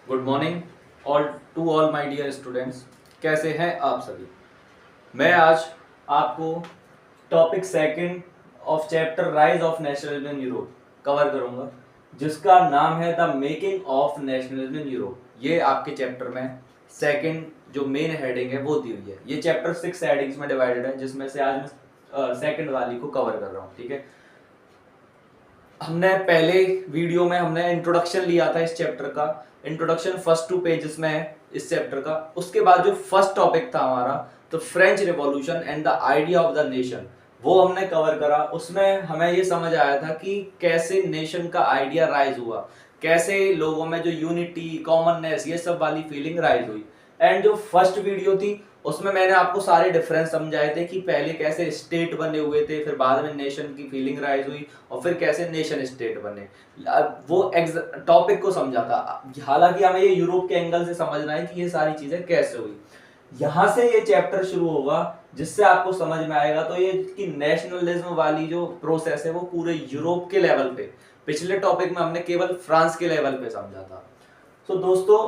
Good morning all to all my dear students. कैसे हैं आप सभी। मैं आज आपको topic second of chapter rise of nationalism in Europe cover करूंगा, जिसका नाम है the making of nationalism in Europe. ये आपके चैप्टर में सेकंड जो मेन हेडिंग है वो दी हुई है। ये चैप्टर 6 हेडिंग्स में डिवाइडेड है, जिसमें से आज मैं सेकंड वाली को कवर कर रहा हूँ। ठीक है, हमने पहले वीडियो में हमने इंट्रोडक्शन लिया था इस चैप्टर का। इंट्रोडक्शन फर्स्ट 2 पेजेस में है इस चैप्टर का। उसके बाद जो फर्स्ट टॉपिक था हमारा, तो French revolution and the idea of the nation, वो हमने कवर करा। उसमें हमें ये समझ आया था कि कैसे नेशन का आइडिया राइज हुआ, कैसे लोगों में जो यूनिटी, कॉमननेस, ये सब वाली फीलिंग राइज हुई। एंड जो फर्स्ट वीडियो थी उसमें मैंने आपको सारे डिफरेंस समझाए थे कि पहले कैसे स्टेट बने हुए थे, फिर बाद में नेशन की फीलिंग राइज हुई, और फिर कैसे नेशन स्टेट बने। वो टॉपिक को समझा था। हालांकि हमें ये यूरोप के एंगल से समझना है कि ये सारी चीजें कैसे हुई। यहां से ये चैप्टर शुरू होगा, जिससे आपको समझ में आएगा तो ये कि नेशनलिज्म वाली जो प्रोसेस है वो पूरे यूरोप के लेवल पे, पिछले टॉपिक में हमने केवल फ्रांस के लेवल पे समझा था। तो दोस्तों,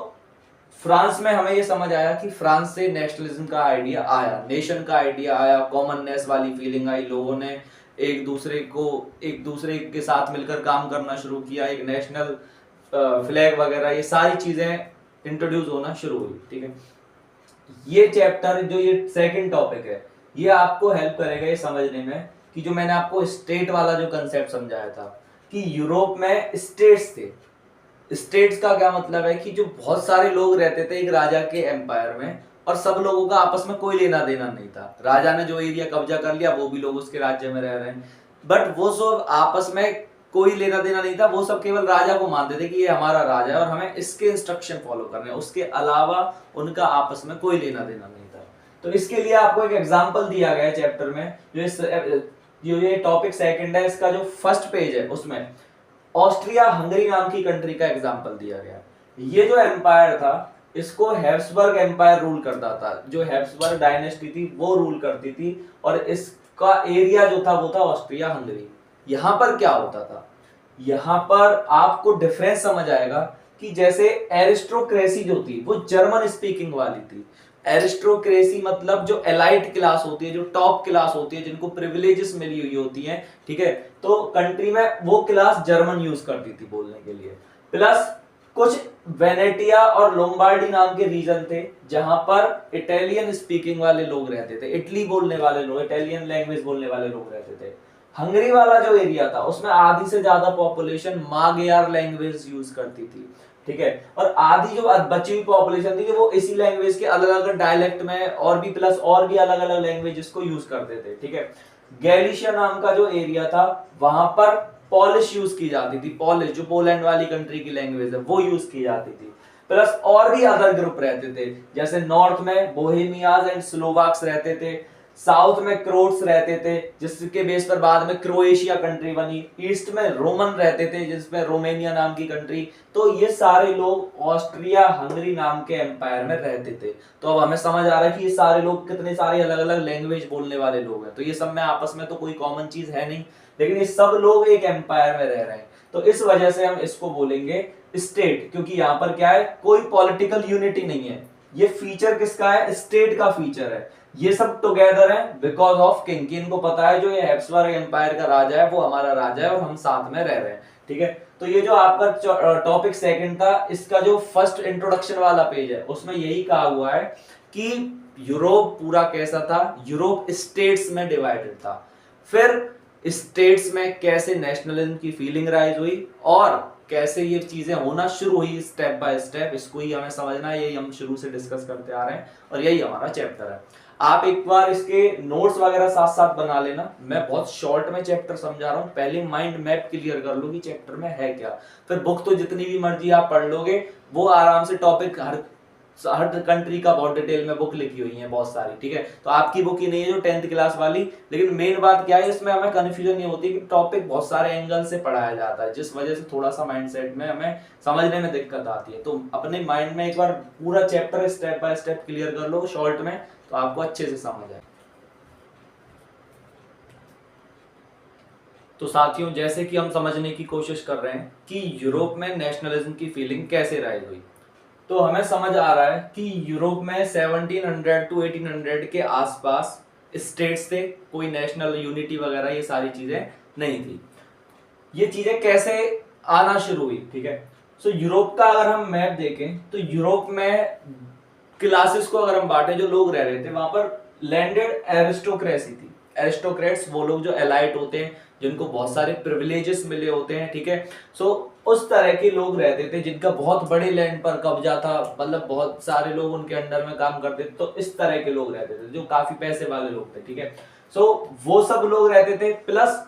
फ्रांस में हमें ये समझ आया कि फ्रांस से नेशनलिज्म का आइडिया आया, नेशन का आइडिया आया, कॉमननेस वाली फीलिंग आई, लोगों ने एक दूसरे के साथ मिलकर काम करना शुरू किया, एक नेशनल फ्लैग वगैरह ये सारी चीजें इंट्रोड्यूस होना शुरू हुई। ठीक है, ये चैप्टर जो ये सेकंड टॉपिक है, ये आपको हेल्प करेगा ये समझने में कि जो मैंने आपको स्टेट वाला जो कंसेप्ट समझाया था कि यूरोप में स्टेट्स थे। स्टेट्स का क्या मतलब है कि जो बहुत सारे लोग रहते थे एक राजा के एम्पायर में, और सब लोगों का आपस में कोई लेना देना नहीं था। राजा ने जो एरिया कब्जा कर लिया, वो भी लोग उसके राज्य में रह रहे हैं, बट वो सब आपस में कोई लेना देना नहीं था। वो सब केवल राजा को मानते थे कि ये हमारा राजा है और हमें इसके इंस्ट्रक्शन फॉलो करने हैं, उसके अलावा उनका आपस में कोई लेना देना नहीं था। तो इसके लिए आपको एक एग्जाम्पल दिया गया है चैप्टर में। जो ये टॉपिक सेकंड है, इसका जो फर्स्ट पेज है उसमें ऑस्ट्रिया हंगरी नाम की कंट्री का एग्जांपल दिया गया। ये जो एम्पायर था, इसको हैब्सबर्ग एम्पायर रूल करता था। जो हैब्सबर्ग डायनेस्टी थी वो रूल करती थी, और इसका एरिया जो था वो था ऑस्ट्रिया हंगरी। यहां पर क्या होता था, यहां पर आपको डिफरेंस समझ आएगा कि जैसे एरिस्टोक्रेसी जो थी वो जर्मन स्पीकिंग वाली थी। एरिस्टोक्रेसी मतलब जो एलाइट क्लास होती है, जो टॉप क्लास होती है, जिनको प्रिविलेजेस मिली हुई होती हैं, ठीक है, तो कंट्री में वो क्लास जर्मन यूज करती थी बोलने के लिए। प्लस कुछ वेनेटिया और लोम्बार्डी नाम के रीजन थे, जहां पर इटालियन स्पीकिंग वाले लोग रहते थे, इटली बोलने वाले लोग, इटालियन लैंग्वेज बोलने वाले लोग रहते थे। हंगरी वाला जो एरिया था उसमें आधी से ज्यादा पॉपुलेशन मागयार लैंग्वेज यूज करती थी। ठीक है, और आधी जो बची हुई पॉपुलेशन थी वो इसी लैंग्वेज के अलग अलग डायलेक्ट में और भी प्लस और भी अलग अलग लैंग्वेजेस को यूज करते थे। ठीक है, गैलिशिया नाम का जो एरिया था वहां पर पॉलिश यूज की जाती थी। पॉलिश जो पोलैंड वाली कंट्री की लैंग्वेज है वो यूज की जाती थी। प्लस और भी अदर ग्रुप रहते थे, जैसे नॉर्थ में बोहेमियाज एंड स्लोवाक्स रहते थे, साउथ में क्रोट्स रहते थे जिसके बेस पर बाद में क्रोएशिया कंट्री बनी, ईस्ट में रोमन रहते थे जिसमें रोमेनिया नाम की कंट्री। तो ये सारे लोग ऑस्ट्रिया हंगरी नाम के एम्पायर में रहते थे। तो अब हमें समझ आ रहा है कि ये सारे लोग कितने सारे अलग अलग लैंग्वेज बोलने वाले लोग हैं। तो ये सब में आपस में तो कोई कॉमन चीज है नहीं, लेकिन ये सब लोग एक एम्पायर में रह रहे हैं। तो इस वजह से हम इसको बोलेंगे स्टेट, क्योंकि यहाँ पर क्या है, कोई पॉलिटिकल यूनिटी नहीं है। ये फीचर किसका है, स्टेट का फीचर है। ये सब टुगेदर है बिकॉज ऑफ किंग, कि इनको पता है जो ये हैब्सबर्ग एम्पायर का राजा है वो हमारा राजा है और हम साथ में रह रहे हैं। ठीक है, तो ये जो आपका टॉपिक सेकंड था, इसका जो फर्स्ट इंट्रोडक्शन वाला पेज है उसमें यही कहा हुआ है कि यूरोप पूरा कैसा था, यूरोप स्टेट्स में डिवाइडेड था। फिर स्टेट्स में कैसे नेशनलिज्म की फीलिंग राइज हुई और कैसे ये चीजें होना शुरू हुई स्टेप बाय स्टेप, इसको ही हमें समझना है। यही हम शुरू से डिस्कस करते आ रहे हैं और यही हमारा चैप्टर है। आप एक बार इसके नोट्स वगैरह साथ साथ बना लेना। मैं बहुत शॉर्ट में चैप्टर समझा रहा हूँ, पहले माइंड मैप क्लियर कर लो कि चैप्टर में है क्या। फिर बुक तो जितनी भी मर्जी आप पढ़ लोगे, वो आराम से टॉपिक हर कंट्री का बहुत डिटेल में बुक लिखी हुई है बहुत सारी। ठीक है, तो आपकी बुक ही नहीं है जो 10th क्लास वाली, लेकिन मेन बात क्या है, इसमें हमें कंफ्यूजन नहीं होती कि टॉपिक बहुत सारे एंगल से पढ़ाया जाता है, जिस वजह से थोड़ा सा माइंडसेट में हमें समझने में दिक्कत आती है। तो अपने माइंड में एक बार पूरा chapter step by step clear कर लो शॉर्ट में, तो आपको अच्छे से समझ आए। तो साथियों, जैसे कि हम समझने की कोशिश कर रहे हैं कि यूरोप में नेशनलिज्म की फीलिंग कैसे राइज हुई, तो हमें समझ आ रहा है कि यूरोप में 1700 टू 1800 के आसपास स्टेट्स थे, कोई नेशनल यूनिटी वगैरह ये सारी चीजें नहीं थी। ये चीजें कैसे आना शुरू हुई, ठीक है। सो यूरोप का अगर हम मैप देखें तो यूरोप में क्लासेस को अगर हम बांटे, जो लोग रह रहे थे वहां पर लैंडेड एरिस्टोक्रेसी थी। एरिस्टोक्रेट्स वो लोग जो एलाइट होते हैं, जिनको बहुत सारे प्रिविलेजेस मिले होते हैं, ठीक है। सो उस तरह के लोग रहते थे जिनका बहुत बड़े लैंड पर कब्जा था, मतलब बहुत सारे लोग उनके अंडर में काम करते थे। तो इस तरह के लोग रहते थे जो काफी पैसे वाले लोग थे, ठीक है। सो वो सब लोग रहते थे, प्लस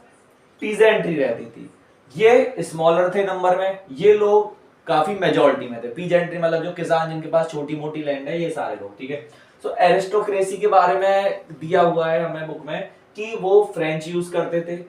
पीजेंट्री रहती थी। ये स्मॉलर थे नंबर में, ये लोग काफी मेजॉरिटी में थे। पीजेंट्री मतलब जो किसान जिनके पास छोटी मोटी लैंड है, ये सारे लोग, ठीक है। सो एरिस्टोक्रेसी के बारे में दिया हुआ है हमें बुक में कि वो फ्रेंच यूज करते थे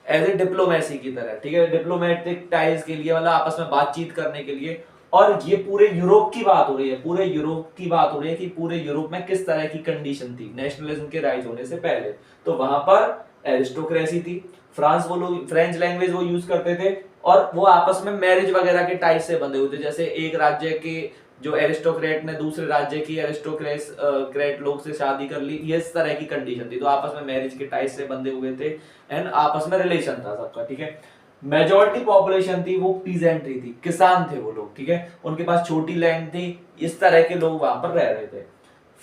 एज ए डिप्लोमेसी की तरह, ठीक है, डिप्लोमेटिक टाइज के लिए, मतलब आपस में बातचीत करने के लिए। और ये पूरे यूरोप की बात हो रही है, पूरे यूरोप की बात हो रही है कि पूरे यूरोप में किस तरह की कंडीशन थी नेशनलिज्म के राइज होने से पहले। तो वहां पर एरिस्टोक्रेसी थी। फ्रांस वो लोग फ्रेंच लैंग्वेज वो यूज करते थे, और वो आपस में मैरिज वगैरह के टाइप से बंधे हुए थे। जैसे एक राज्य के जो एरिस्टोक्रेट ने दूसरे राज्य की एरिस्टोक्रेट लोग से शादी कर ली, ये इस तरह की कंडीशन थी। तो आपस में मैरिज के टाइप से बंधे हुए थे एंड आपस में रिलेशन था सबका, ठीक है। मेजॉरिटी पॉपुलेशन थी वो पीजेंट्री थी, किसान थे वो लोग, ठीक है। उनके पास छोटी लैंड थी, इस तरह के लोग वहां पर रह रहे थे।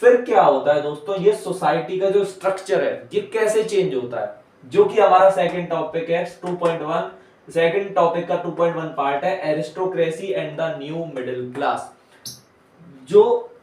फिर क्या होता है दोस्तों, ये सोसाइटी का जो स्ट्रक्चर है ये कैसे चेंज होता है, जो कि हमारा सेकंड टॉपिक है 2.1। सेकंड टॉपिक का 2.1 पार्ट है aristocracy and the new middle class. जो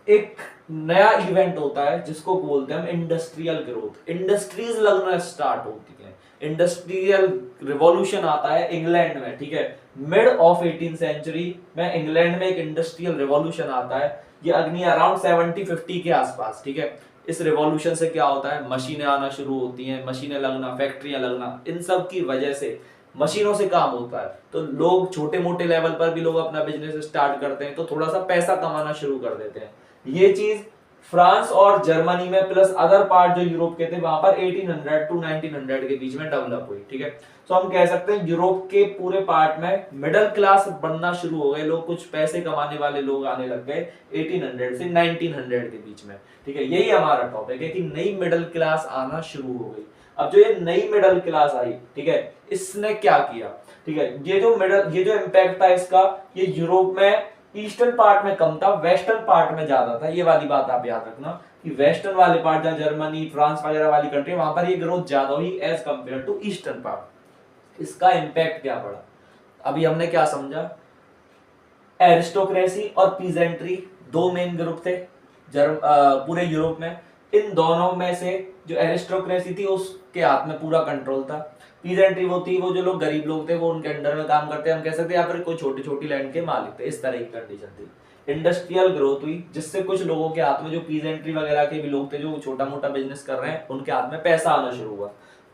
एक नया इवेंट होता है जिसको बोलते हैं हम इंडस्ट्रियल ग्रोथ। इंडस्ट्रीज लगना स्टार्ट होती है, इंडस्ट्रियल रिवॉल्यूशन आता है इंग्लैंड में, ठीक है। मिड ऑफ 18th सेंचुरी में इंग्लैंड में एक इंडस्ट्रियल रिवॉल्यूशन आता है। ये अग्नि अराउंड 70-50 के आसपास, ठीक है। इस रिवॉल्यूशन से क्या होता है, मशीनें आना शुरू होती हैं, मशीनें लगना, फैक्ट्रियां लगना, इन सब की वजह से मशीनों से काम होता है। तो लोग छोटे मोटे लेवल पर भी लोग अपना बिजनेस स्टार्ट करते हैं, तो थोड़ा सा पैसा कमाना शुरू कर देते हैं। ये चीज फ्रांस और जर्मनी में प्लस अदर पार्ट जो यूरोप के थे वहां पर 1800 टू 1900 के बीच में डेवलप हुई, ठीक है। तो हम कह सकते हैं यूरोप के पूरे पार्ट में मिडिल क्लास बनना शुरू हो गए लोग, कुछ पैसे कमाने वाले लोग आने लग गए 1800 से 1900 के बीच में, ठीक है। यही हमारा टॉपिक है कि नई मिडिल क्लास आना शुरू हो गई। अब जो ये नई मिडिल क्लास आई, ठीक है, इसने क्या किया, ठीक है। ये जो इम्पैक्ट था इसका, ये यूरोप में ईस्टर्न पार्ट में कम था, वेस्टर्न पार्ट में ज्यादा था। ये वाली बात आप याद रखना कि वेस्टर्न वाले पार्ट जहां जर्मनी फ्रांस वगैरह वाली कंट्री, वहां पर ये ग्रोथ ज्यादा हुई as compare to eastern part. इसका इम्पैक्ट क्या पड़ा, अभी हमने क्या समझा, एरिस्टोक्रेसी और पीजेंट्री दो मेन ग्रुप थे पूरे यूरोप में। इन दोनों में से जो एरिस्टोक्रेसी थी उसके हाथ में पूरा कंट्रोल था। पीजेंट्री वो थी, वो जो लोग गरीब लोग थे वो उनके अंडर में काम करते हैं, हम कह सकते हैं, या फिर कोई छोटी छोटी लैंड के मालिक थे। इस तरह की कंडीशन थी। इंडस्ट्रियल ग्रोथ हुई जिससे कुछ लोगों के हाथ में, जो पीजेंट्री वगैरह के भी लोग थे जो छोटा मोटा बिजनेस कर रहे हैं, उनके हाथ में पैसा आना शुरू हुआ।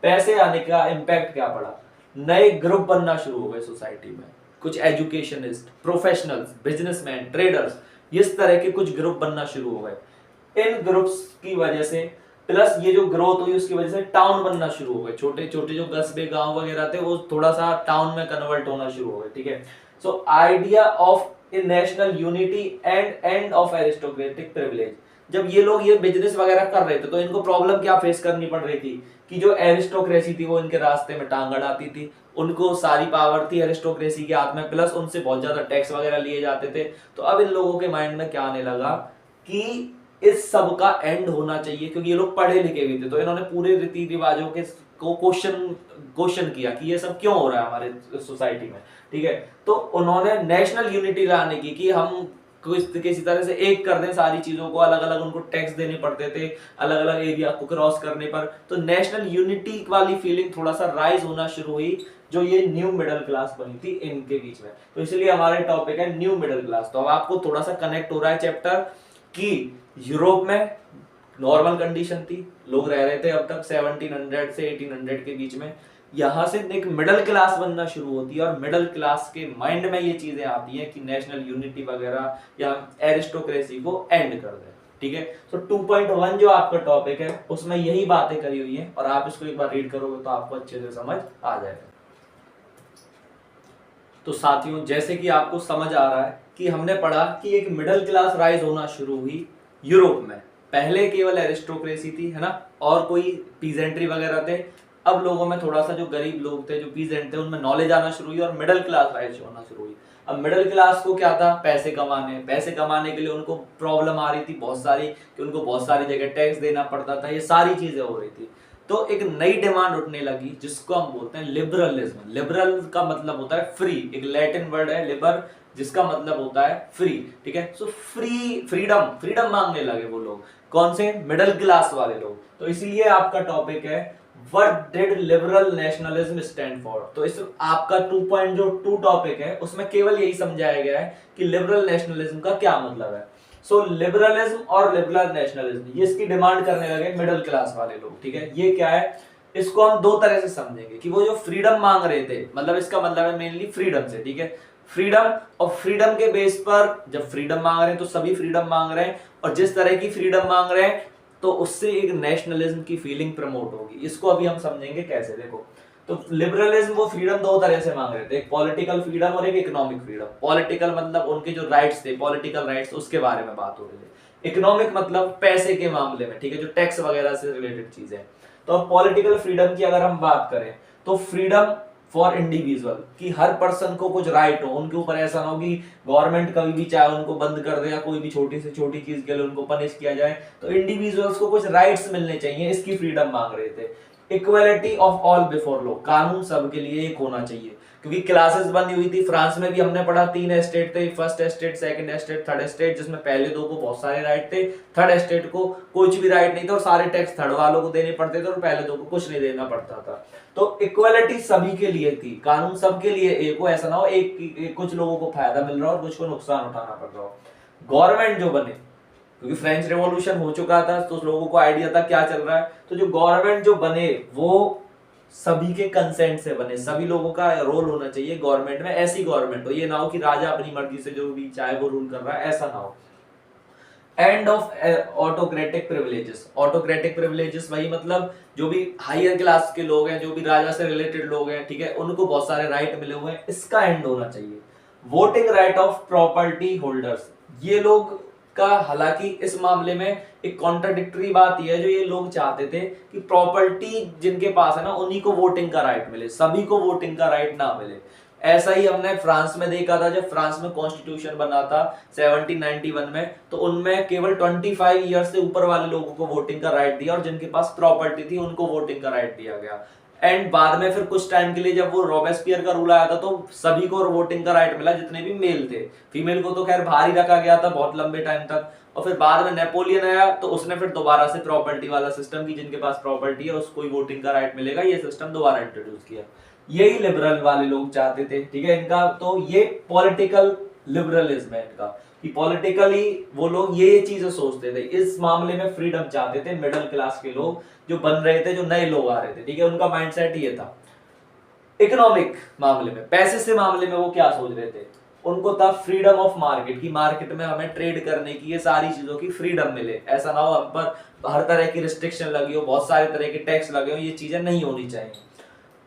पैसे आने का इम्पैक्ट क्या पड़ा, नए ग्रुप बनना शुरू हो गए सोसाइटी में। कुछ एजुकेशनिस्ट, प्रोफेशनल्स, बिजनेसमैन, ट्रेडर्स, इस तरह के कुछ ग्रुप बनना शुरू हो गए। इन ग्रुप्स की वजह से प्लस ये जो ग्रोथ हुई उसकी वजह से टाउन बनना शुरू हो गए। छोटे छोटे जो कस्बे गांव वगैरह थे वो थोड़ा सा टाउन में कन्वर्ट होना शुरू हो गए, ठीक है। So idea of A national unity and end of aristocratic privilege. जब ये लोग ये बिजनेस वगैरह कर रहे थे तो इनको प्रॉब्लम क्या फेस करनी पड़ रही थी कि जो एरिस्टोक्रेसी थी वो इनके रास्ते में टांग अड़ाती थी। उनको सारी पावर थी एरिस्टोक्रेसी के हाथ में, प्लस उनसे बहुत ज्यादा टैक्स वगैरह लिए जाते थे। तो अब इन लोगों के माइंड में क्या आने लगा कि इस सब का एंड होना चाहिए, क्योंकि ये लोग पढ़े लिखे भी थे। तो इन्होंने पूरे रीति रिवाजों के को क्वेश्चन किया कि ये सब क्यों हो रहा है हमारे सोसाइटी में, ठीक है। तो उन्होंने नेशनल यूनिटी लाने की कि हम किसी तरह से एक कर दें सारी चीजों को। अलग अलग उनको टैक्स देने पड़ते थे अलग अलग एरिया को क्रॉस करने पर। तो नेशनल यूनिटी वाली फीलिंग थोड़ा सा राइज होना शुरू हुई, जो ये न्यू मिडिल क्लास बनी थी इनके बीच में। तो इसलिए हमारे टॉपिक है न्यू मिडिल क्लास। तो अब आपको थोड़ा सा कनेक्ट हो रहा है चैप्टर कि यूरोप में नॉर्मल कंडीशन थी, लोग रह रहे थे अब तक 1700 से 1800 के बीच में। यहां से एक मिडिल क्लास बनना शुरू होती है और मिडिल क्लास के माइंड में ये चीजें आती हैं कि नेशनल यूनिटी वगैरह या एरिस्टोक्रेसी को एंड कर दे, ठीक है। तो 2.1 जो आपका टॉपिक है उसमें यही बातें करी हुई हैं, और आप इसको एक बार रीड करोगे तो आपको अच्छे से समझ आ जाएगा। तो साथियों, जैसे कि आपको समझ आ रहा है कि हमने पढ़ा कि एक मिडिल क्लास राइज होना शुरू हुई यूरोप में। पहले केवल एरिस्टोक्रेसी थी, है ना, और कोई पीजेंट्री वगैरह थे। अब लोगों में थोड़ा सा, जो गरीब लोग थे, जो पीजेंट थे, उनमें नॉलेज आना शुरू हुई और मिडिल क्लास राइज होना शुरू हुई। अब मिडिल क्लास को क्या था, पैसे कमाने के लिए उनको प्रॉब्लम आ रही थी बहुत सारी, कि उनको बहुत सारी जगह टैक्स देना पड़ता था, ये सारी चीजें हो रही थी। तो एक नई डिमांड उठने लगी जिसको हम बोलते हैं लिबरलिज्म। लिबरल का मतलब होता है फ्री, एक लैटिन वर्ड है लिबर, जिसका मतलब होता है फ्री, ठीक है। सो फ्रीडम मांगने लगे वो लोग। कौन से? मिडिल क्लास वाले लोग। तो इसीलिए आपका टॉपिक है what did liberal nationalism stand for. तो इस आपका 2.2 टॉपिक है, उसमें केवल यही समझाया गया है कि लिबरल नेशनलिज्म का क्या मतलब है। सो लिबरलिज्म और लिबरल नेशनलिज्म, ये इसकी डिमांड करने लगे मिडिल क्लास वाले लोग, ठीक है। ये क्या है, इसको हम दो तरह से समझेंगे कि वो जो फ्रीडम मांग रहे थे, मतलब इसका मतलब है मेनली फ्रीडम से, ठीक है। फ्रीडम, और फ्रीडम के बेस पर जब फ्रीडम मांग रहे हैं तो सभी फ्रीडम मांग रहे हैं, और जिस तरह की फ्रीडम मांग रहे हैं तो उससे एक नेशनलिज्म की फीलिंग प्रमोट होगी। इसको अभी हम समझेंगे कैसे। देखो, तो लिबरलिज्म वो फ्रीडम दो तरह से मांग रहे थे, एक पॉलिटिकल फ्रीडम और एक इकोनॉमिक फ्रीडम। पॉलिटिकल मतलब उनके जो राइट्स थे, पॉलिटिकल राइट्स, उसके बारे में बात हो रही है। इकोनॉमिक मतलब पैसे के मामले में, ठीक है, जो टैक्स वगैरह से रिलेटेड चीजें। तो अब पॉलिटिकल फ्रीडम की अगर हम बात करें तो फ्रीडम फॉर इंडिविजुअल, कि हर पर्सन को कुछ राइट हो, उनके ऊपर ऐसा ना हो कि गवर्नमेंट कभी भी चाहे उनको बंद कर दे या कोई भी छोटी से छोटी चीज के लिए उनको पनिश किया जाए। तो इंडिविजुअल्स को कुछ राइट्स मिलने चाहिए, इसकी फ्रीडम मांग रहे थे। Equality of all before law, कानून सबके लिए एक होना चाहिए, क्योंकि क्लासेस बनी हुई थी। फ्रांस में भी हमने पढ़ा 3 एस्टेट थे, first estate, second estate, third estate, जिसमें पहले दो को बहुत सारे राइट थे, थर्ड एस्टेट को कुछ भी राइट नहीं था और सारे टैक्स थर्ड वालों को देने पड़ते थे और पहले दो को कुछ नहीं देना पड़ता था। तो इक्वलिटी सभी के लिए थी, कानून सबके लिए एक हो, ऐसा ना हो एक कुछ लोगों को फायदा मिल रहा हो और कुछ को नुकसान उठाना पड़ रहा हो। गवर्नमेंट जो बने, क्योंकि फ्रेंच रेवोल्यूशन हो चुका था तो लोगों को आइडिया था क्या चल रहा है, तो जो गवर्नमेंट जो बने वो सभी के कंसेंट से बने, सभी लोगों का रोल होना चाहिए गवर्नमेंट में। ऐसी गवर्नमेंट हो, ये ना हो कि राजा अपनी मर्जी से जो भी चाहे वो रूल कर रहा है, ऐसा ना हो। End of autocratic privileges. Autocratic privileges वही मतलब जो भी हायर क्लास के लोग हैं, जो भी राजा से रिलेटेड लोग हैं, ठीक है, उनको बहुत सारे राइट मिले हुए हैं, इसका एंड होना चाहिए। Voting right of property holders, ये लोग का, हालांकि इस मामले में एक कॉन्ट्राडिक्टरी बात यह है, जो ये लोग चाहते थे कि प्रॉपर्टी जिनके पास है ना उन्हीं को वोटिंग का राइट मिले, सभी को वोटिंग का राइट ना मिले। ऐसा ही हमने फ्रांस में देखा था, जब फ्रांस में कॉन्स्टिट्यूशन बना था 1791 में, तो उनमें केवल 25 ईयर से ऊपर वाले लोगों को वोटिंग का राइट दिया और जिनके पास प्रॉपर्टी थी उनको वोटिंग का राइट दिया गया। एंड बाद में फिर कुछ टाइम के लिए जब वो रॉबेस्पियर का रूल आया था तो सभी को वोटिंग का राइट मिला, जितने भी मेल थे। फीमेल को तो खैर बाहर ही रखा गया था बहुत लंबे टाइम तक। और फिर बाद में नेपोलियन आया तो उसने फिर दोबारा से प्रॉपर्टी वाला सिस्टम, की जिनके पास प्रॉपर्टी है उसको ही वोटिंग का राइट मिलेगा, ये सिस्टम दोबारा इंट्रोड्यूस किया। यही लिबरल वाले लोग चाहते थे, ठीक है, इनका तो ये पॉलिटिकल लिबरलिज्म है इनका, कि पॉलिटिकली वो लोग ये चीजें सोचते थे। इस मामले में फ्रीडम चाहते थे मिडिल क्लास के लोग जो बन रहे थे, जो नए लोग आ रहे थे, ठीक है, उनका माइंडसेट ये था। इकोनॉमिक मामले में, पैसे से मामले में वो क्या सोच रहे थे, उनको था फ्रीडम ऑफ मार्केट, की मार्केट में हमें ट्रेड करने की, ये सारी चीजों की फ्रीडम मिले। ऐसा ना हो हम पर हर तरह की रिस्ट्रिक्शन लगी हो, बहुत सारे तरह के टैक्स लगे हो, ये चीजें नहीं होनी चाहिए।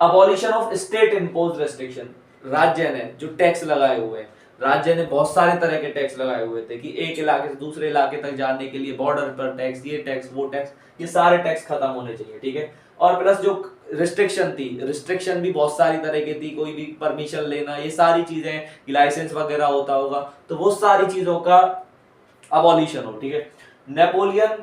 Abolition of state impose restriction, राज्य ने जो टैक्स लगाए हुए हैं, राज्य ने बहुत सारे तरह के टैक्स लगाए हुए थे कि एक इलाके से दूसरे इलाके तक जाने के लिए बॉर्डर पर टैक्स, ये टैक्स, वो टैक्स, ये सारे टैक्स खत्म होने चाहिए, ठीक है। और प्लस जो रिस्ट्रिक्शन थी, रिस्ट्रिक्शन भी बहुत सारी तरह की थी, कोई भी परमिशन लेना, ये सारी चीजें, लाइसेंस वगैरह होता होगा, तो वो सारी चीजों का अबॉलिशन हो, ठीक है। नेपोलियन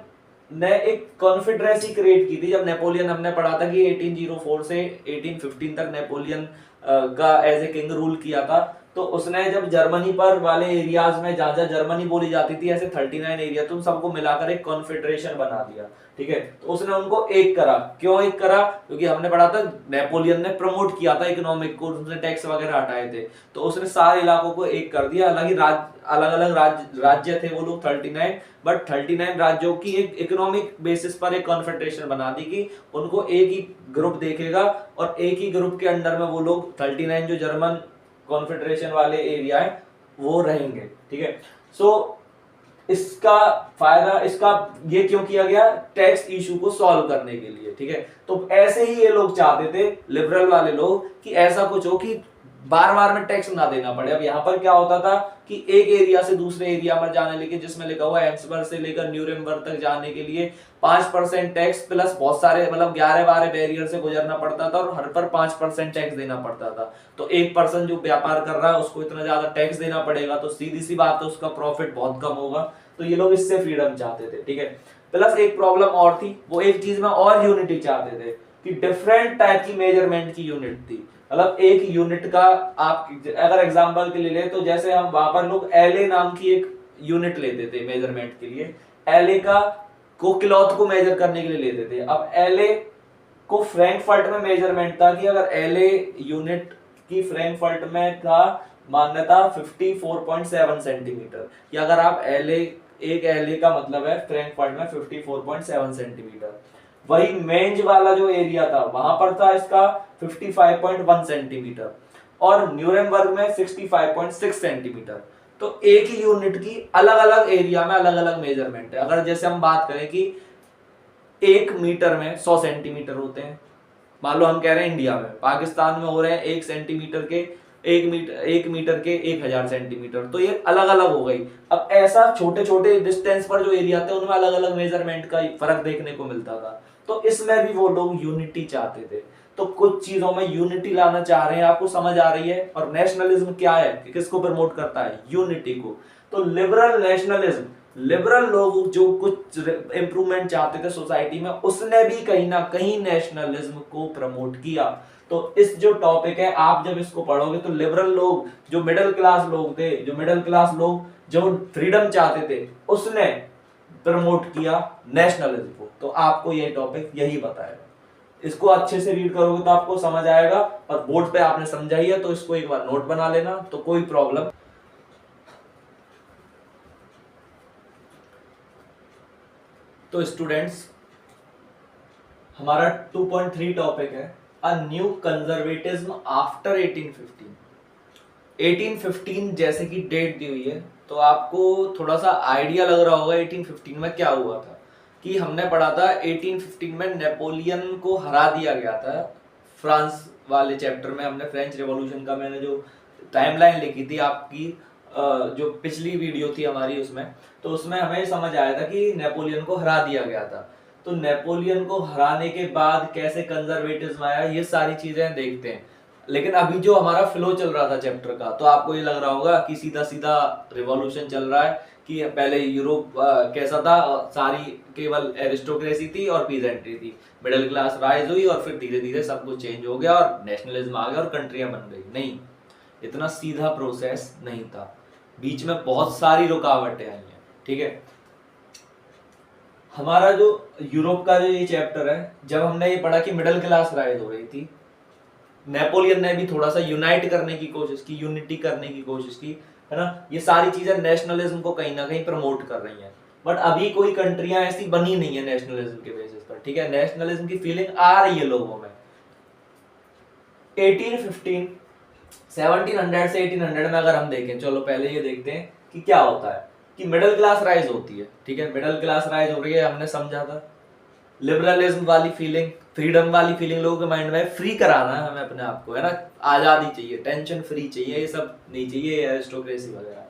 ने एक कॉन्फेडरेसी क्रिएट की थी। जब नेपोलियन, हमने पढ़ा था कि 1804 से 1815 तक नेपोलियन का एज ए किंग रूल किया था, तो उसने जब जर्मनी पर वाले एरियाज में, जहां जहां जर्मनी बोली जाती थी, ऐसे 39 एरिया, तो उन सबको मिलाकर एक कॉन्फेडरेशन बना दिया, ठीक है। तो उसने उनको एक करा। क्यों एक करा? क्योंकि हमने पढ़ा था नेपोलियन ने प्रमोट किया था इकोनॉमिक को, उसने टैक्स वगैरह हटाए थे, तो उसने सारे इलाकों को एक कर दिया। हालांकि अलग अलग राज्य थे वो लोग 39, बट 39 राज्यों की एक इकोनॉमिक बेसिस पर एक कॉन्फेडरेशन बना दी कि उनको एक ही ग्रुप देखेगा और एक ही ग्रुप के अंडर में वो लोग 39 जो जर्मन कॉन्फेडरेशन वाले एरिया है वो रहेंगे, ठीक है। सो इसका फायदा, इसका ये क्यों किया गया? टैक्स इशू को सॉल्व करने के लिए, ठीक है। तो ऐसे ही ये लोग चाहते थे, लिबरल वाले लोग, कि ऐसा कुछ हो कि बार बार में टैक्स ना देना पड़े। अब यहाँ पर क्या होता था कि एक एरिया से दूसरे एरिया पर जाने लेके, जिसमें लिखा हुआ एम्सबर्ग से लेकर न्यूरेमबर्ग तक जाने के लिए 5% टैक्स प्लस बहुत सारे मतलब 11-12 बैरियर से गुजरना पड़ता था और हर पर 5% टैक्स देना पड़ता था। तो एक पर्सन जो व्यापार कर रहा है उसको इतना ज्यादा टैक्स देना पड़ेगा, तो सीधी सी बात है उसका प्रॉफिट बहुत कम होगा। तो ये लोग इससे फ्रीडम चाहते थे, ठीक है। प्लस एक प्रॉब्लम और थी, वो एक चीज में और यूनिटी चाहते थे कि डिफरेंट टाइप की मेजरमेंट की यूनिट थी। मतलब एक यूनिट का आप अगर एग्जांपल के लिए ले तो जैसे हम वहां पर लोग एलए नाम की एक यूनिट लेते थे मेजरमेंट के लिए, एलए का को क्लॉथ को मेजर करने के लिए लेते थे। अब एलए को फ्रैंकफर्ट में मेजरमेंट था कि अगर एलए यूनिट की फ्रैंकफर्ट में था मान्यता 54.7 सेंटीमीटर, कि अगर आप एलए एक एलए का मतलब है फ्रैंकफर्ट में 54.7 सेंटीमीटर। वही मेंज वाला जो एरिया था वहां पर था इसका 55.1 सेंटीमीटर और न्यूरेमबर्ग में 65.6 सेंटीमीटर। तो एक ही यूनिट की अलग अलग एरिया में अलग अलग मेजरमेंट है। अगर जैसे हम बात करें कि 1 मीटर में 100 सेंटीमीटर होते हैं, मान लो हम कह रहे हैं इंडिया में, पाकिस्तान में हो रहे हैं 1 सेंटीमीटर के 1 मीटर के 1000 सेंटीमीटर, तो ये अलग अलग हो गई। अब ऐसा छोटे छोटे डिस्टेंस पर जो एरिया थे उनमें अलग अलग मेजरमेंट का फर्क देखने को मिलता था। तो इसमें भी वो लोग यूनिटी चाहते थे। तो कुछ चीजों में यूनिटी लाना चाह रहे हैं, आपको समझ आ रही है। और नेशनलिज्म क्या है, किसको प्रमोट करता है, यूनिटी को। तो लिबरल नेशनलिज्म, लिबरल लोग जो कुछ इंप्रूवमेंट चाहते थे सोसाइटी में, उसने भी कहीं ना कहीं नेशनलिज्म को प्रमोट किया। तो इस जो टॉपिक है आप जब इसको पढ़ोगे तो लिबरल लोग जो मिडिल क्लास लोग थे, जो मिडिल क्लास लोग जो फ्रीडम चाहते थे, उसने प्रमोट किया नेशनलिज्म को। तो आपको ये टॉपिक यही बताएगा। इसको अच्छे से रीड करोगे तो आपको समझ आएगा। और बोर्ड पे आपने समझाई है तो इसको एक बार नोट बना लेना, तो कोई प्रॉब्लम। तो स्टूडेंट्स हमारा 2.3 टॉपिक है अ न्यू कंजर्वेटिज्म आफ्टर 1815। 1815 जैसे कि डेट दी हुई है तो आपको थोड़ा सा आइडिया लग रहा होगा 1815 में क्या हुआ था। कि हमने पढ़ा था 1815 में नेपोलियन को हरा दिया गया था। फ्रांस वाले चैप्टर में हमने फ्रेंच रेवोल्यूशन का मैंने जो टाइमलाइन लिखी थी आपकी जो पिछली वीडियो थी हमारी उसमें, तो उसमें हमें समझ आया था कि नेपोलियन को हरा दिया गया था। तो नेपोलियन को हराने के बाद कैसे कंजर्वेटिज्म आया, ये सारी चीजें देखते हैं। लेकिन अभी जो हमारा फ्लो चल रहा था चैप्टर का, तो आपको ये लग रहा होगा कि सीधा सीधा रिवॉल्यूशन चल रहा है, कि पहले यूरोप कैसा था, सारी केवल एरिस्टोक्रेसी थी और पीजेंट्री थी, मिडिल क्लास राइज हुई और फिर धीरे धीरे सब कुछ चेंज हो गया और नेशनलिज्म आ गया और कंट्रियां बन गई। नहीं, इतना सीधा प्रोसेस नहीं था, बीच में बहुत सारी रुकावटें आई हैं, ठीक है। हमारा जो यूरोप का जो ये चैप्टर है, जब हमने ये पढ़ा कि मिडिल क्लास राइज हो रही थी, नेपोलियन ने भी थोड़ा सा यूनाइट करने की कोशिश की, यूनिटी करने की कोशिश की, है ना। ये सारी चीजें नेशनलिज्म को कहीं ना कहीं प्रमोट कर रही हैं। बट अभी कोई कंट्रियां ऐसी बनी नहीं है नेशनलिज्म के बेसिस पर, ठीक है। नेशनलिज्म की फीलिंग आ रही है लोगों में। 1815 1700 से 1800 में अगर हम देखें, चलो पहले ये देखते हैं कि क्या होता है कि मिडिल क्लास राइज होती है, ठीक है। मिडिल क्लास राइज हो रही है, हमने समझा था। लिबरलिज्म वाली फीलिंग, फ्रीडम वाली फीलिंग लोगों के माइंड में, फ्री कराना है हमें अपने आप को, है ना। आजादी चाहिए, टेंशन फ्री चाहिए, ये सब नहीं चाहिए एरिस्टोक्रेसी वगैरह।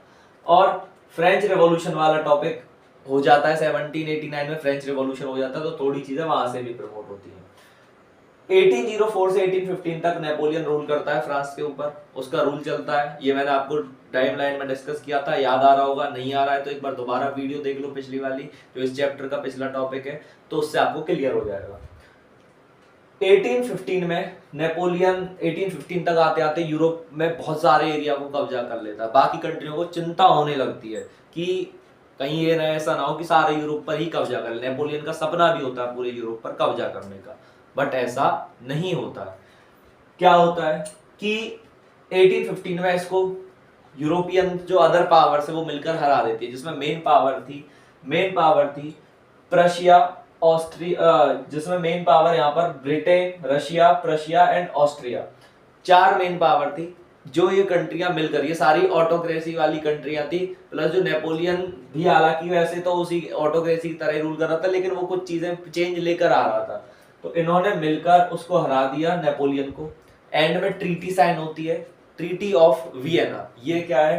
और फ्रेंच रेवोल्यूशन वाला टॉपिक हो जाता है 1789 में, फ्रेंच रेवोल्यूशन हो जाता है, तो थोड़ी चीजें वहां से भी प्रमोट होती है। 1804 से 1815 तक नेपोलियन रूल करता है फ्रांस के ऊपर, उसका रूल चलता है। ये मैंने आपको टाइमलाइन में डिस्कस किया था, याद आ रहा होगा, नहीं आ रहा है तो एक बार दोबारा वीडियो देख लो पिछली वाली, जो इस चैप्टर का पिछला टॉपिक है, तो उससे आपको क्लियर हो जाएगा। 1815 में नेपोलियन 1815 तक आते आते यूरोप में बहुत सारे एरिया को कब्जा कर लेता है। बाकी कंट्रियों को चिंता होने लगती है कि कहीं ये ऐसा ना हो कि सारे यूरोप पर ही कब्जा कर ले। नेपोलियन का सपना भी होता है पूरे यूरोप पर कब्जा करने का, बट ऐसा नहीं होता। क्या होता है कि 1815 में इसको यूरोपियन जो अदर पावर्स है वो मिलकर हरा देती है, जिसमें मेन पावर थी प्रशिया, ऑस्ट्रिया, जिसमें मेन पावर यहाँ पर Britain, Russia, Prussia and Austria, 4 main power थी। जो ये कंट्रियां मिलकर, ये सारी ऑटोक्रेसी वाली कंट्रियां थी, प्लस जो नेपोलियन भी, हालांकि वैसे तो उसी ऑटोक्रेसी की तरह रूल कर रहा था, लेकिन वो कुछ चीजें चेंज लेकर आ रहा था, तो इन्होंने मिलकर उसको हरा दिया नेपोलियन को। एंड में ट्रीटी साइन होती है ट्रीटी ऑफ वियना। ये क्या है?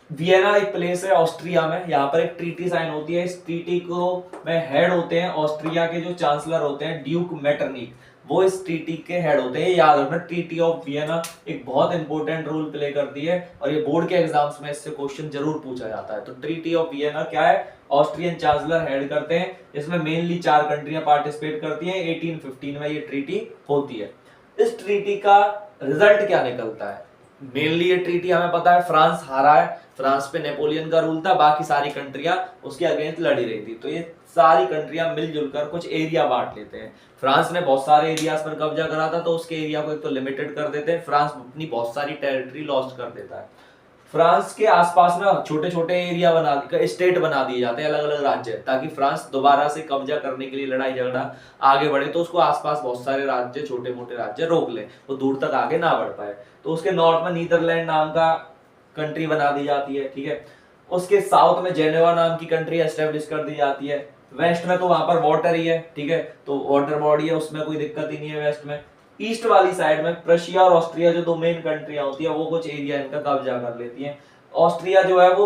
वियना एक प्लेस है ऑस्ट्रिया में, यहाँ पर एक ट्रीटी साइन होती है। इस ट्रीटी को में हेड होते हैं ऑस्ट्रिया के जो चांसलर होते हैं ड्यूक मेटरनिक, वो इस ट्रीटी के हेड होते हैं। याद रखना, ट्रीटी ऑफ वियना एक बहुत इंपॉर्टेंट रोल प्ले करती है और ये बोर्ड के एग्जाम्स में इससे क्वेश्चन जरूर पूछा जाता है। तो ट्रीटी ऑफ वियना क्या है? ऑस्ट्रियन चांसलर हेड करते हैं। इसमें मेनली 4 कंट्रियां पार्टिसिपेट करती हैं। 1815 में ये ट्रीटी होती है। इस ट्रीटी का रिजल्ट क्या निकलता है? मेनली ये ट्रीटी हमें पता है फ्रांस हारा है, फ्रांस पे नेपोलियन का रूल था, बाकी सारी कंट्रियां उसके अगेंस्ट लड़ी रही थी। तो ये सारी कंट्रियां मिलजुल कर कुछ एरिया बांट लेते हैं। फ्रांस ने बहुत सारे एरियाज पर कब्जा करा था, तो उसके एरिया को एक तो लिमिटेड कर देते हैं। फ्रांस अपनी बहुत सारी टेरिटरी लॉस्ट कर देता है। फ्रांस के आसपास में छोटे छोटे एरिया बना, स्टेट बना दिए जाते हैं, अलग अलग राज्य, ताकि फ्रांस दोबारा से कब्जा करने के लिए लड़ाई झगड़ा आगे बढ़े तो उसको आसपास बहुत सारे राज्य, छोटे मोटे राज्य रोक ले, वो दूर तक आगे ना बढ़ पाए। तो उसके नॉर्थ में नीदरलैंड नाम का कंट्री बना दी जाती है, ठीक है। उसके साउथ में जेनेवा नाम की कंट्री एस्टेब्लिश कर दी जाती है। वेस्ट में तो वहां पर वाटर ही है, ठीक है, तो वाटर बॉडी है, उसमें कोई दिक्कत ही नहीं है वेस्ट में। ईस्ट वाली साइड में प्रशिया और ऑस्ट्रिया जो 2 मेन कंट्रियां होती है, वो कुछ एरिया इनका कब्जा कर लेती हैं। ऑस्ट्रिया जो है वो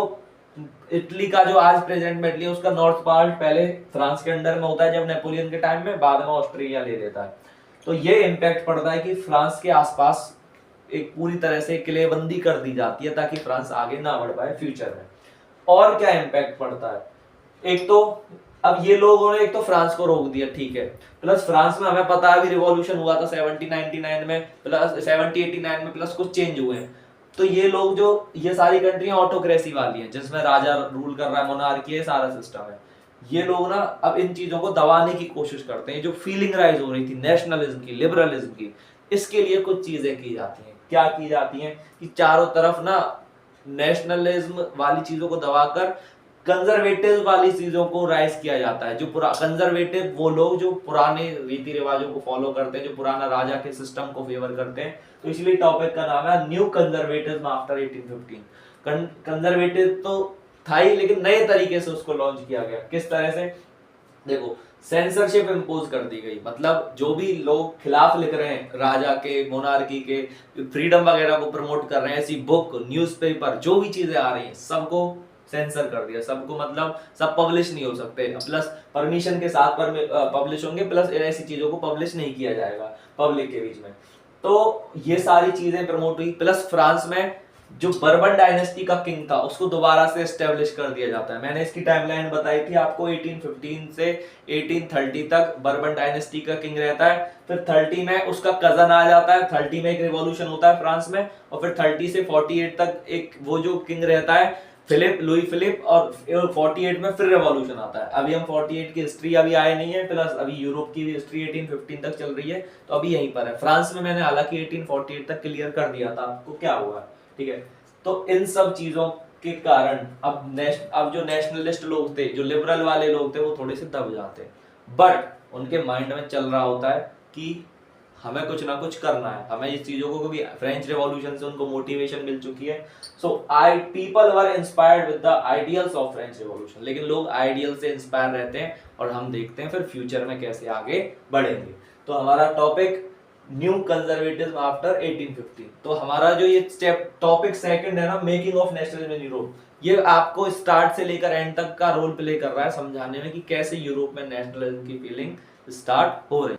इटली का जो आज प्रेजेंट में इटली है उसका नॉर्थ पार्ट पहले फ्रांस के अंडर में होता है जब नेपोलियन के टाइम में, बाद में ऑस्ट्रिया ले लेता है। तो ये इम्पैक्ट पड़ता है कि फ्रांस के आसपास एक पूरी तरह से किलेबंदी कर दी जाती है ताकि फ्रांस आगे ना बढ़ पाए फ्यूचर में। और क्या इम्पैक्ट पड़ता है? एक तो अब ये लोगों ने एक तो फ्रांस को रोक दिया, ठीक है, प्लस फ्रांस में हमें पता है अभी रिवॉल्यूशन हुआ था 1799 में, प्लस 1789 में, प्लस कुछ चेंज हुए हैं। तो ये लोग जो ये सारी कंट्रियां ऑटोक्रेसी वाली हैं जिसमें राजा रूल कर रहा है, मोनार्की है, सारा सिस्टम है। ये लोग ना अब इन चीजों को दबाने की कोशिश करते हैं। जो फीलिंग राइज हो रही थी नेशनलिज्म की, लिबरलिज्म की, इसके लिए कुछ चीजें की जाती हैं। क्या की जाती हैं कि चारों तरफ ना नेशनलिज्म वाली चीजों को दबाकर कंजर्वेटिव वाली चीजों को राइज किया जाता है। जो कंजर्वेटिव वो लोग जो पुराने रीति रिवाजों को फॉलो करते हैं, जो पुराना राजा के सिस्टम को फेवर करते हैं। तो इसलिए टॉपिक का नाम है न्यू कंजर्वेटिज्म आफ्टर 1815। कंजर्वेटिव तो था ही, लेकिन नए तरीके से उसको लॉन्च किया गया। किस तरह से? देखो, सेंसरशिप इम्पोज कर दी गई, मतलब जो भी लोग खिलाफ लिख रहे हैं राजा के, मोनार्की के, फ्रीडम वगैरह को प्रमोट कर रहे हैं, ऐसी बुक, न्यूज़पेपर, जो भी चीजें आ रही हैं सबको सेंसर कर दिया। सबको मतलब सब पब्लिश नहीं हो सकते, प्लस परमिशन के साथ पब्लिश होंगे, प्लस ऐसी चीजों को पब्लिश नहीं किया जाएगा पब्लिक के बीच में। तो ये सारी चीजें प्रमोट हुई। प्लस फ्रांस में जो बर्बन डायनेस्टी का किंग था उसको दोबारा से एस्टेब्लिश कर दिया जाता है। मैंने इसकी टाइमलाइन बताई थी आपको, 1815 से 1830 तक बर्बन डायनेस्टी का किंग रहता है। फिर 30 में उसका कजन आ जाता है, 30 में एक रिवॉल्यूशन होता है फ्रांस में, और फिर 30 से 48 तक एक वो जो किंग रहता है फिलिप, लुई फिलिप, और 48 में फिर रेवोल्यूशन आता है। अभी हम 48 की हिस्ट्री अभी आए नहीं है, प्लस अभी यूरोप की भी हिस्ट्री 1815 तक चल रही है, तो अभी यहीं पर है। फ्रांस में मैंने हालांकि 1848 तक क्लियर कर दिया था आपको क्या हुआ, ठीक है। तो इन सब चीजों के कारण अब जो नेशनलिस्ट लोग थे, जो लिबरल वाले लोग थे, वो थोड़े से दब जाते, बट उनके माइंड में चल रहा होता है कि हमें कुछ ना कुछ करना है, हमें इस चीजों को भी फ्रेंच रेवोल्यूशन से उनको मोटिवेशन मिल चुकी है। So people were inspired with the ideals of French revolution. लेकिन लोग आइडियल से इंस्पायर रहते हैं और हम देखते हैं फिर फ्यूचर में कैसे आगे बढ़ेंगे। तो हमारा टॉपिक न्यू कंजर्वेटिज्म आफ्टर 1815। तो हमारा जो ये टॉपिक सेकंड है ना, making of nationalism in Europe, ये आपको स्टार्ट से लेकर एंड तक का रोल प्ले कर रहा है समझाने में कि कैसे यूरोप में नेशनलिज्म की फीलिंग स्टार्ट हो रही है।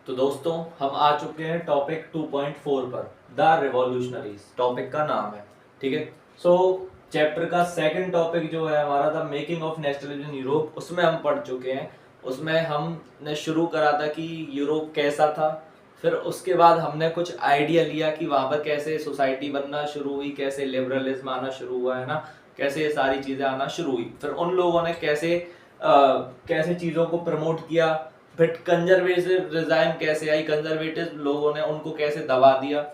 तो दोस्तों हम आ चुके हैं टॉपिक 2.4 पर, द रिवॉल्यूशनरीज टॉपिक का नाम है, ठीक है। सो चैप्टर का सेकंड टॉपिक जो है हमारा था making of nationalism in Europe, उसमें हम पढ़ चुके हैं। उसमें हमने शुरू करा था कि यूरोप कैसा था, फिर उसके बाद हमने कुछ आइडिया लिया कि वहां पर कैसे सोसाइटी बनना शुरू हुई, कैसे लिबरलिज्म आना शुरू हुआ है ना, कैसे ये सारी चीजें आना शुरू हुई। फिर उन लोगों ने कैसे चीजों को प्रमोट किया, फिर कंजर्वेटिव रिजाइम कैसे आई, कंजर्वेटिव लोगों ने उनको कैसे दबा दिया।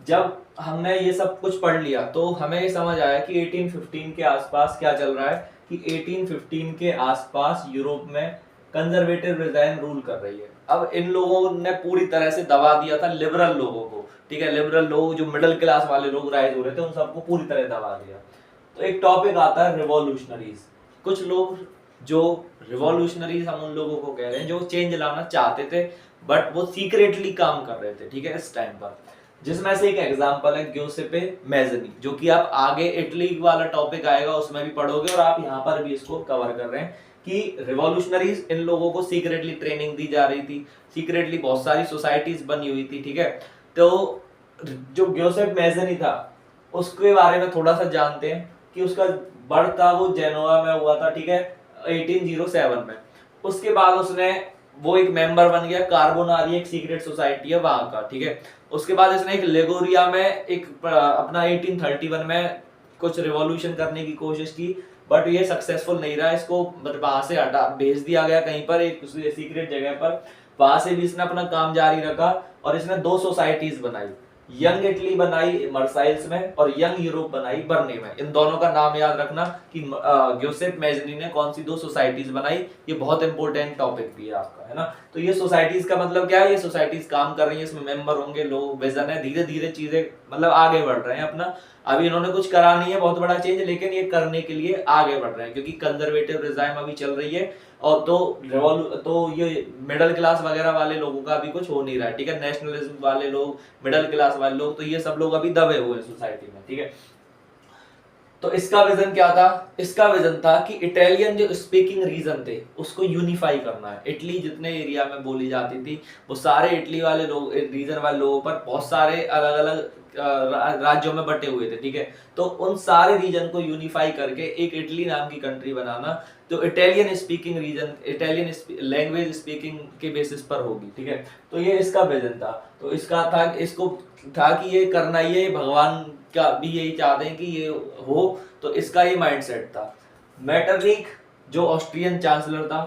जब हमने ये सब कुछ पढ़ लिया तो हमें ये समझ आया कि 1815 के आसपास क्या चल रहा है, कि 1815 के आसपास यूरोप में कंजर्वेटिव रिजाइम रूल कर रही है। अब इन लोगों ने पूरी तरह से दबा दिया था लिबरल लोगों को, ठीक है, लिबरल लोग जो मिडिल क्लास वाले लोग राइज हो रहे थे उन सबको पूरी तरह दबा दिया। तो एक टॉपिक आता है रिवॉल्यूशनरीज। कुछ लोग जो रिवॉल्यूशनरीज हम उन लोगों को कह रहे हैं जो चेंज लाना चाहते थे बट वो सीक्रेटली काम कर रहे थे, ठीक है, इस टाइम पर। जिसमें से एक एग्जांपल है ग्यूसेपे मैज़नी, जो कि आप आगे इटली वाला टॉपिक आएगा उसमें भी पढ़ोगे और आप यहाँ पर भी इसको कवर कर रहे हैं कि रिवॉल्यूशनरीज इन लोगों को सीक्रेटली ट्रेनिंग दी जा रही थी, सीक्रेटली बहुत सारी सोसाइटीज बनी हुई थी, ठीक है। तो जो ग्यूसेप मैज़नी था उसके बारे में थोड़ा सा जानते हैं कि उसका बर्थ था वो जेनोवा में हुआ था, ठीक है, 1807 में। उसके बाद उसने वो एक मेंबर बन गया, कार्बोनारी एक सीक्रेट सोसाइटी है वहां का, ठीक है। उसके बाद इसने एक लेगोरिया में एक अपना 1831 में कुछ रिवॉल्यूशन करने की कोशिश की बट ये सक्सेसफुल नहीं रहा, इसको वहां से हटा भेज दिया गया कहीं पर एक सीक्रेट जगह पर। वहां से भी इसने अपना काम जारी रखा और इसने 2 सोसाइटीज बनाई, यंग इटली बनाई मर्साइल्स में और यंग यूरोप बनाई बर्ने में। इन दोनों का नाम याद रखना कि ग्यूसेप मैज़नी ने कौन सी 2 सोसाइटीज बनाई, ये बहुत इंपॉर्टेंट टॉपिक भी है आपका, है ना। तो ये सोसाइटीज का मतलब क्या है, ये सोसाइटीज काम कर रही है, इसमें मेंबर होंगे लोग, विजन है, धीरे धीरे चीजें मतलब आगे बढ़ रहे हैं अपना। अभी इन्होंने कुछ करा नहीं है बहुत बड़ा चेंज, लेकिन ये करने के लिए आगे बढ़ रहे हैं क्योंकि कंजर्वेटिव रिजाइम अभी चल रही है और तो ये मिडिल क्लास वगैरह वाले लोगों का अभी कुछ हो नहीं रहा है, ठीक है। नेशनलिज्म वाले लोग, मिडिल क्लास वाले लोग, तो ये सब लोग अभी दबे हुए हैं सोसाइटी में, ठीक है। तो इसका विजन क्या था, इसका विजन था कि इटालियन जो स्पीकिंग रीजन थे उसको यूनिफाई करना है। इटली जितने एरिया में बोली जाती थी वो सारे इटली वाले लोग, रीजन वाले लोगों पर बहुत सारे अलग अलग राज्यों में बटे हुए थे, ठीक है। तो उन सारे रीजन को यूनिफाई करके एक इटली नाम की कंट्री बनाना जो Italian speaking region, Italian language speaking के बेसिस पर होगी, ठीक है। तो ये इसका विजन था। तो इसका था, इसको था कि ये करना ही है, भगवान का भी यही चाहते हैं कि ये हो, तो इसका ये माइंडसेट था। मेटरनिक जो ऑस्ट्रियन चांसलर था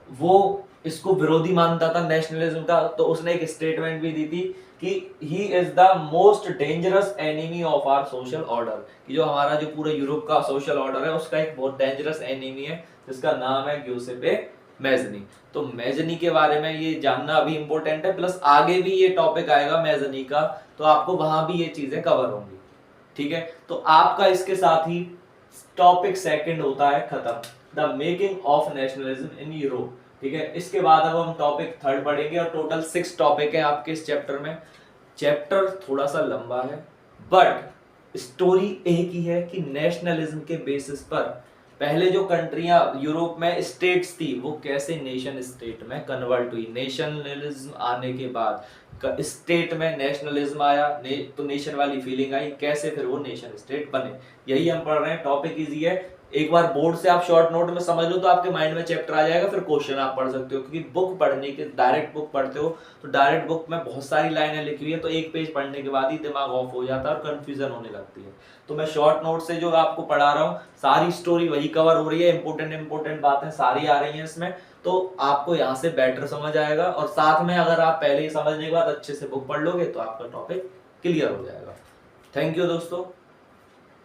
वो इसको विरोधी मानता था नेशनलिज्म का, तो उसने एक स्टेटमेंट भी दी थी कि he is the most dangerous enemy of our social order, कि जो हमारा जो पूरे यूरोप का सोशल ऑर्डर है उसका एक बहुत डेंजरस एनिमी है जिसका नाम है ग्यूसेपे मैज़नी। तो मैज़नी के बारे में ये जानना अभी इंपॉर्टेंट है, प्लस आगे भी ये टॉपिक आएगा मैज़नी का, तो आपको वहां भी ये चीजें कवर होंगी, ठीक है। तो आपका इसके साथ ही टॉपिक सेकंड होता है खत्म, the making of nationalism in Europe, ठीक है। इसके बाद अब हम टॉपिक थर्ड पढ़ेंगे और टोटल 6 टॉपिक है आपके इस चैप्टर में। चैप्टर थोड़ा सा लंबा है बट स्टोरी एक ही है कि नेशनलिज्म के बेसिस पर पहले जो कंट्रियां यूरोप में स्टेट्स थी वो कैसे नेशन स्टेट में कन्वर्ट हुई, नेशनलिज्म आने के बाद स्टेट में नेशनलिज्म आया, तो नेशन वाली फीलिंग आई, कैसे फिर वो नेशन स्टेट बने, यही हम पढ़ रहे हैं। टॉपिक इजी है, एक बार बोर्ड से आप शॉर्ट नोट में समझ लो तो आपके माइंड में चैप्टर आ जाएगा, फिर क्वेश्चन आप पढ़ सकते हो, क्योंकि बुक पढ़ने के डायरेक्ट बुक पढ़ते हो तो डायरेक्ट बुक में बहुत सारी लाइनें लिखी हुई है, तो एक पेज पढ़ने के बाद ही दिमाग ऑफ हो जाता है और कंफ्यूजन होने लगती है। तो मैं शॉर्ट नोट से जो आपको पढ़ा रहा हूँ सारी स्टोरी वही कवर हो रही है, इंपॉर्टेंट बातें सारी आ रही हैं इसमें, तो आपको यहाँ से बेटर समझ आएगा। और साथ में अगर आप पहले ही समझने के बाद अच्छे से बुक पढ़ लोगे तो आपका टॉपिक क्लियर हो जाएगा। थैंक यू दोस्तों।